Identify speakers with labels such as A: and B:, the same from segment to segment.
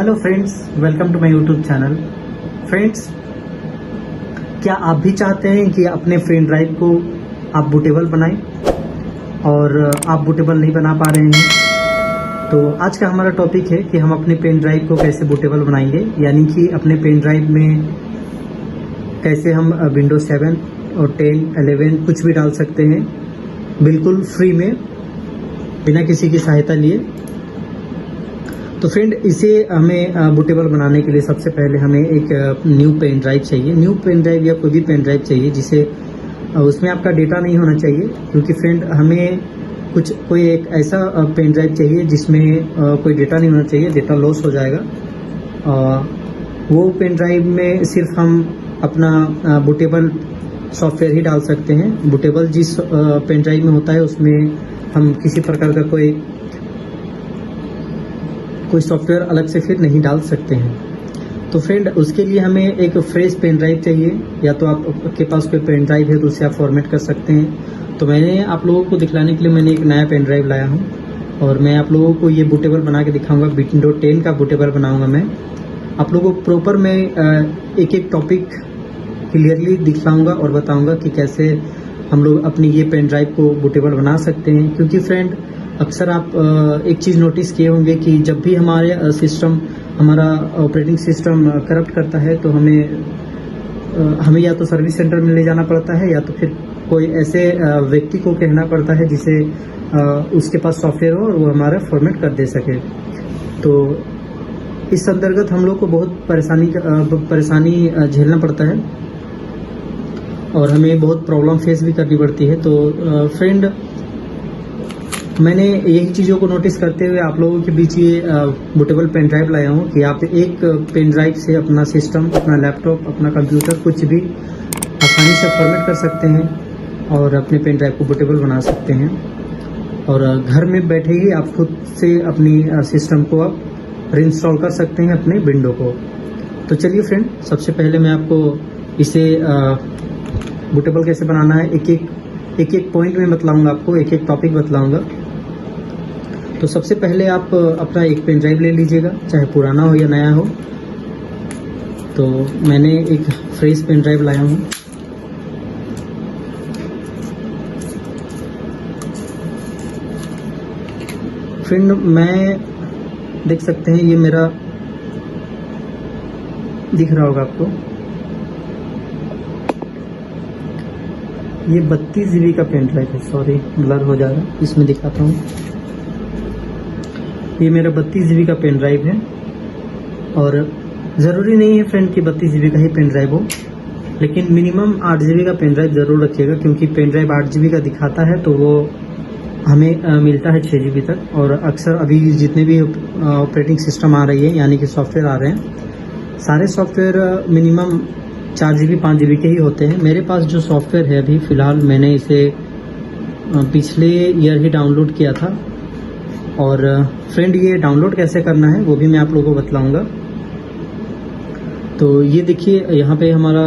A: Hello friends, welcome to my YouTube channel. Friends, क्या आप भी चाहते हैं कि अपने पेन ड्राइव को आप बूटेबल बनाएं और आप बूटेबल नहीं बना पा रहे हैं? तो आज का हमारा टॉपिक है कि हम अपने पेन ड्राइव को कैसे बूटेबल बनाएंगे, यानी कि अपने पेन ड्राइव में कैसे हम विंडोज 7 और 10, 11 कुछ भी डाल सकते हैं बिल्कुल फ्री में, बिना किसी की सहायता लिए। तो फ्रेंड, इसे हमें बूटेबल बनाने के लिए सबसे पहले हमें एक न्यू पेन ड्राइव चाहिए। न्यू पेन ड्राइव या कोई भी पेन ड्राइव चाहिए जिसे उसमें आपका डेटा नहीं होना चाहिए, क्योंकि फ्रेंड हमें कोई एक ऐसा पेन ड्राइव चाहिए जिसमें कोई डेटा नहीं होना चाहिए, डेटा लॉस हो जाएगा। वो पेन ड्राइव में सिर्फ हम अपना बूटेबल सॉफ्टवेयर ही डाल सकते हैं। बूटेबल जिस पेन ड्राइव में होता है उसमें हम किसी प्रकार का कोई सॉफ्टवेयर अलग से फिर नहीं डाल सकते हैं। तो फ्रेंड, उसके लिए हमें एक फ्रेश पेन ड्राइव चाहिए, या तो आपके पास कोई पेन ड्राइव है तो उसे आप फॉर्मेट कर सकते हैं। तो मैंने आप लोगों को दिखलाने के लिए मैंने एक नया पेन ड्राइव लाया हूं और मैं आप लोगों को ये बूटेबल बना के दिखाऊंगा। विंडोज 10 का बूटेबल बनाऊंगा मैं आप लोगों को प्रॉपर। मैं एक एक टॉपिक क्लियरली दिखलाऊंगा और बताऊंगा कि कैसे हम लोग अपनी ये पेन ड्राइव को बूटेबल बना सकते हैं। क्योंकि फ्रेंड, अक्सर आप एक चीज़ नोटिस किए होंगे कि जब भी हमारा ऑपरेटिंग सिस्टम करप्ट करता है तो हमें या तो सर्विस सेंटर में ले जाना पड़ता है, या तो फिर कोई ऐसे व्यक्ति को कहना पड़ता है जिसे उसके पास सॉफ्टवेयर हो और वो हमारा फॉर्मेट कर दे सके। तो इस अंतर्गत हम लोग को बहुत परेशानी झेलना पड़ता है और हमें बहुत प्रॉब्लम फेस भी करनी पड़ती है। तो फ्रेंड, मैंने यही चीज़ों को नोटिस करते हुए आप लोगों के बीच ये बूटेबल पेन ड्राइव लाया हूँ कि आप एक पेन ड्राइव से अपना सिस्टम, अपना लैपटॉप, अपना कंप्यूटर कुछ भी आसानी से फॉर्मेट कर सकते हैं और अपने पेन ड्राइव को बूटेबल बना सकते हैं। और घर में बैठे ही आप खुद से अपनी सिस्टम को आप रीइंस्टॉल कर सकते हैं, अपने विंडो को। तो चलिए फ्रेंड, सबसे पहले मैं आपको इसे बूटेबल कैसे बनाना है एक एक पॉइंट में बतलाऊंगा आपको, एक एक टॉपिक बतलाऊंगा। तो सबसे पहले आप अपना एक पेन ड्राइव ले लीजिएगा, चाहे पुराना हो या नया हो। तो मैंने एक फ्रेश पेन ड्राइव लाया हूँ। फ्रेंड, मैं देख सकते हैं ये मेरा दिख रहा होगा आपको, ये 32 GB का पेन ड्राइव है। सॉरी, ब्लर हो जाएगा, इसमें दिखाता हूँ। ये मेरा 32 GB का पेन ड्राइव है और ज़रूरी नहीं है फ्रेंड कि 32 GB का ही पेन ड्राइव हो, लेकिन मिनिमम 8 GB का पेन ड्राइव ज़रूर रखिएगा, क्योंकि पेन ड्राइव 8 GB का दिखाता है तो वो हमें मिलता है 6 GB तक। और अक्सर अभी जितने भी ऑपरेटिंग सिस्टम आ रही है, यानी कि सॉफ्टवेयर आ रहे हैं, सारे सॉफ्टवेयर मिनिमम 4 GB 5 GB के ही होते हैं। मेरे पास जो सॉफ्टवेयर है अभी फ़िलहाल, मैंने इसे पिछले ईयर ही डाउनलोड किया था। और फ्रेंड, ये डाउनलोड कैसे करना है वो भी मैं आप लोगों को बतलाऊंगा। तो ये देखिए, यहाँ पे हमारा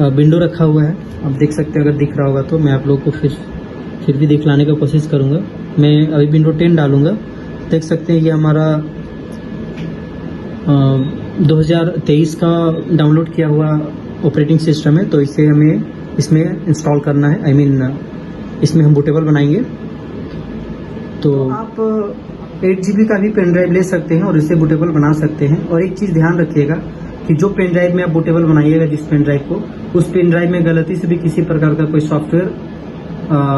A: विंडो रखा हुआ है, आप देख सकते हैं। अगर दिख रहा होगा तो मैं आप लोगों को फिर भी दिखलाने की कोशिश करूँगा। मैं अभी विंडो 10 डालूँगा। देख सकते हैं ये हमारा 2023 का डाउनलोड किया हुआ ऑपरेटिंग सिस्टम है। तो इसे हमें इसमें इंस्टॉल करना है, इसमें हम बूटेबल बनाएंगे। तो आप 8 GB का भी पेन ड्राइव ले सकते हैं और इसे बूटेबल बना सकते हैं। और एक चीज़ ध्यान रखिएगा कि जो पेन ड्राइव में आप बूटेबल बनाइएगा, जिस पेन ड्राइव को, उस पेन ड्राइव में गलती से भी किसी प्रकार का कोई सॉफ्टवेयर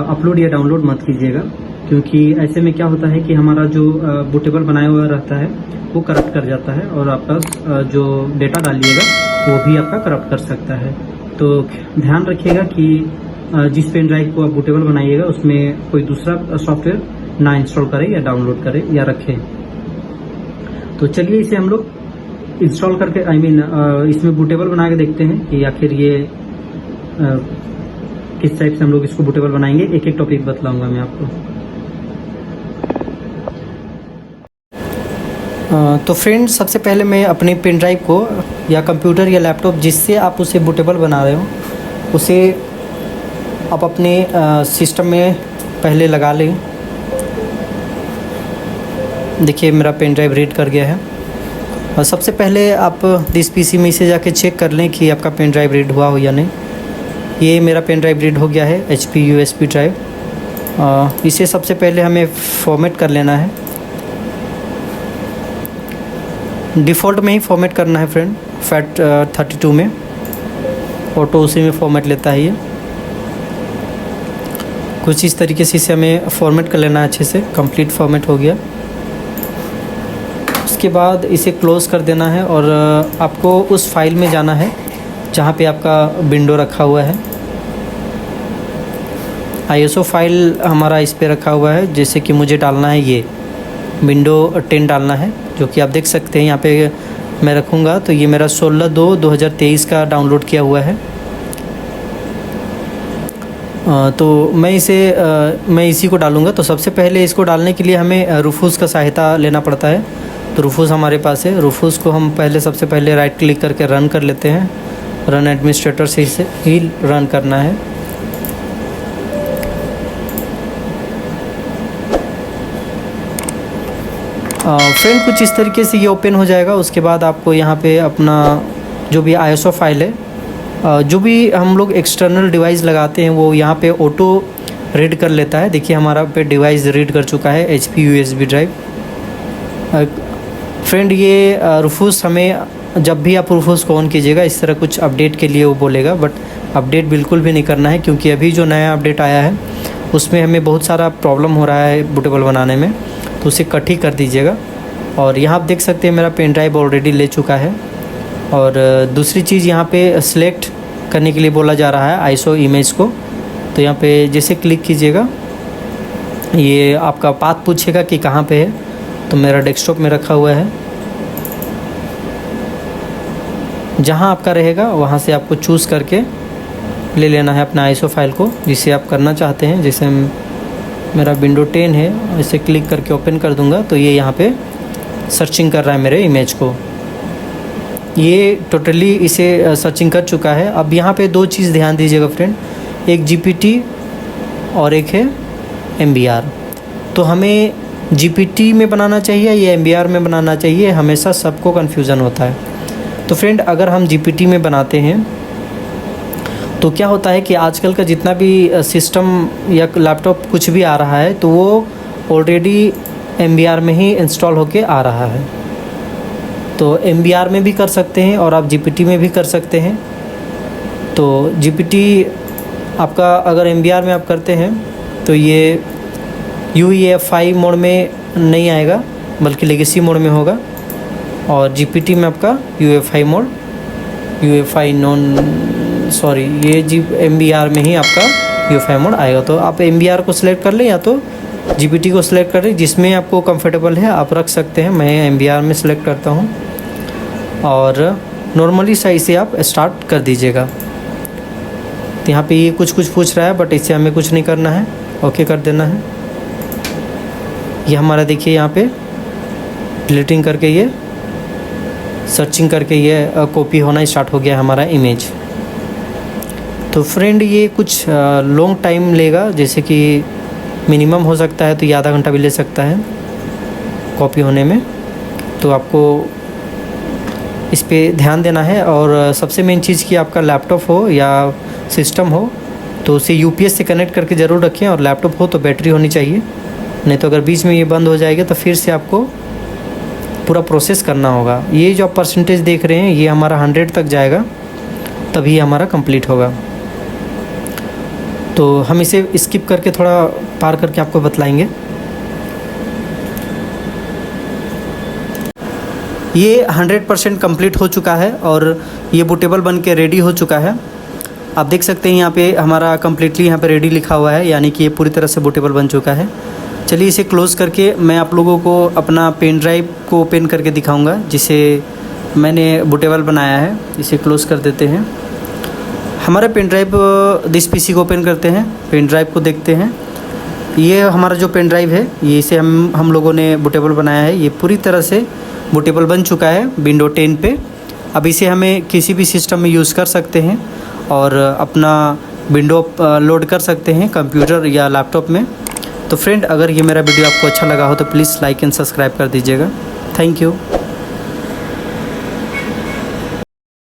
A: अपलोड या डाउनलोड मत कीजिएगा, क्योंकि ऐसे में क्या होता है कि हमारा जो बूटेबल बनाया हुआ रहता है वो करप्ट कर जाता है और आपका जो डेटा डालिएगा वो भी आपका करप्ट कर सकता है। तो ध्यान रखिएगा कि जिस पेन ड्राइव को आप बूटेबल बनाइएगा उसमें कोई दूसरा सॉफ्टवेयर ना इंस्टॉल करें या डाउनलोड करें या रखें। तो चलिए इसे हम लोग इंस्टॉल करके इसमें बूटेबल बना के देखते हैं कि आखिर ये किस टाइप से हम लोग इसको बूटेबल बनाएंगे। एक एक टॉपिक बतलाऊंगा मैं आपको। तो फ्रेंड्स, सबसे पहले मैं अपने पेन ड्राइव को या कंप्यूटर या लैपटॉप जिससे आप उसे बूटेबल बना रहे हो उसे आप अपने सिस्टम में पहले लगा लें। देखिए मेरा पेन ड्राइव रीड कर गया है। सबसे पहले आप दिस पीसी में इसे जाके चेक कर लें कि आपका पेन ड्राइव रीड हुआ हो या नहीं। ये मेरा पेन ड्राइव रीड हो गया है, HP USB ड्राइव। इसे सबसे पहले हमें फॉर्मेट कर लेना है। डिफ़ॉल्ट में ही फॉर्मेट करना है फ्रेंड, FAT32 में, ऑटो उसी में फॉर्मेट लेता है ये। कुछ इस तरीके से इसे हमें फॉर्मेट कर लेना है अच्छे से। कंप्लीट फॉर्मेट हो गया। उसके बाद इसे क्लोज़ कर देना है और आपको उस फाइल में जाना है जहाँ पे आपका विंडो रखा हुआ है। ISO फाइल हमारा इस पे रखा हुआ है, जैसे कि मुझे डालना है ये विंडो 10 डालना है, जो कि आप देख सकते हैं यहाँ पे मैं रखूँगा। तो ये मेरा 16/2/2023 का डाउनलोड किया हुआ है। तो मैं इसी को डालूँगा। तो सबसे पहले इसको डालने के लिए हमें रूफूस का सहायता लेना पड़ता है। तो रूफूस हमारे पास है। रूफूस को हम सबसे पहले राइट क्लिक करके रन कर लेते हैं। रन एडमिनिस्ट्रेटर से इसे ही रन करना है। फ्रेंड कुछ इस तरीके से ये ओपन हो जाएगा। उसके बाद आपको यहाँ पे अपना जो भी ISO फाइल है, जो भी हम लोग एक्सटर्नल डिवाइस लगाते हैं वो यहाँ पे ऑटो रीड कर लेता है। देखिए हमारा पे डिवाइस रीड कर चुका है HP USB ड्राइव। फ्रेंड ये रूफूस हमें जब भी आप रूफूस को ऑन कीजिएगा इस तरह कुछ अपडेट के लिए वो बोलेगा, बट अपडेट बिल्कुल भी नहीं करना है, क्योंकि अभी जो नया अपडेट आया है उसमें हमें बहुत सारा प्रॉब्लम हो रहा है बूटेबल बनाने में। तो उसे कट ही कर दीजिएगा। और यहाँ आप देख सकते हैं मेरा पेन ड्राइव ऑलरेडी ले चुका है। और दूसरी चीज़ यहाँ पे सिलेक्ट करने के लिए बोला जा रहा है ISO इमेज को। तो यहाँ पे जैसे क्लिक कीजिएगा ये आपका पाथ पूछेगा कि कहाँ पे है। तो मेरा डेस्कटॉप में रखा हुआ है। जहाँ आपका रहेगा वहाँ से आपको चूज़ करके ले लेना है अपना ISO फाइल को जिसे आप करना चाहते हैं। जैसे मेरा विंडो 10 है, इसे क्लिक करके ओपन कर दूंगा तो ये यहाँ पे सर्चिंग कर रहा है मेरे इमेज को। ये टोटली इसे सर्चिंग कर चुका है। अब यहाँ पे दो चीज़ ध्यान दीजिएगा फ्रेंड, एक GPT और एक है MBR। तो हमें GPT में बनाना चाहिए या MBR में बनाना चाहिए, हमेशा सबको कन्फ्यूज़न होता है। तो फ्रेंड अगर हम GPT में बनाते हैं तो क्या होता है कि आजकल का जितना भी सिस्टम या लैपटॉप कुछ भी आ रहा है तो वो ऑलरेडी MBR में ही इंस्टॉल होके आ रहा है। तो MBR में भी कर सकते हैं और आप GPT में भी कर सकते हैं। तो GPT आपका अगर MBR में आप करते हैं तो ये UEFI मोड में नहीं आएगा बल्कि लेगेसी मोड में होगा। और GPT में आपका UEFI मोड, ये MBR में ही आपका UEFI मोड आएगा। तो आप MBR को सिलेक्ट कर लें या तो GPT को सिलेक्ट करें, जिसमें आपको कंफर्टेबल है आप रख सकते हैं। मैं MBR में सिलेक्ट करता हूँ और नॉर्मली सही से आप स्टार्ट कर दीजिएगा। तो यहाँ पे ये कुछ पूछ रहा है बट इससे हमें कुछ नहीं करना है, ओके कर देना है। ये हमारा देखिए यहाँ पे डिलीटिंग करके ये सर्चिंग करके ये कॉपी होना स्टार्ट हो गया हमारा इमेज। तो फ्रेंड ये कुछ लॉन्ग टाइम लेगा, जैसे कि मिनिमम हो सकता है तो ये आधा घंटा भी ले सकता है कॉपी होने में। तो आपको इस पे ध्यान देना है। और सबसे मेन चीज़ कि आपका लैपटॉप हो या सिस्टम हो तो उसे UPS से कनेक्ट करके ज़रूर रखें, और लैपटॉप हो तो बैटरी होनी चाहिए, नहीं तो अगर बीच में ये बंद हो जाएगा तो फिर से आपको पूरा प्रोसेस करना होगा। ये जो आप परसेंटेज देख रहे हैं ये हमारा 100 तक जाएगा तभी हमारा कंप्लीट होगा। तो हम इसे स्किप करके थोड़ा पार करके आपको बतलाएंगे। ये 100% कंप्लीट हो चुका है और ये बूटेबल बन के रेडी हो चुका है। आप देख सकते हैं यहाँ पे हमारा कम्प्लीटली यहाँ पे रेडी लिखा हुआ है, यानी कि ये पूरी तरह से बूटेबल बन चुका है। चलिए इसे क्लोज़ करके मैं आप लोगों को अपना पेन ड्राइव को ओपन करके दिखाऊंगा जिसे मैंने बूटेबल बनाया है। इसे क्लोज़ कर देते हैं। हमारा पेन ड्राइव दिस PC को ओपन करते हैं, पेन ड्राइव को देखते हैं। ये हमारा जो पेन ड्राइव है ये इसे हम लोगों ने बूटेबल बनाया है। ये पूरी तरह से बूटेबल बन चुका है विंडो 10 पे। अब इसे हमें किसी भी सिस्टम में यूज़ कर सकते हैं और अपना विंडो लोड कर सकते हैं कंप्यूटर या लैपटॉप में। तो फ्रेंड अगर ये मेरा वीडियो आपको अच्छा लगा हो तो प्लीज़ लाइक एंड सब्सक्राइब कर दीजिएगा। Thank you.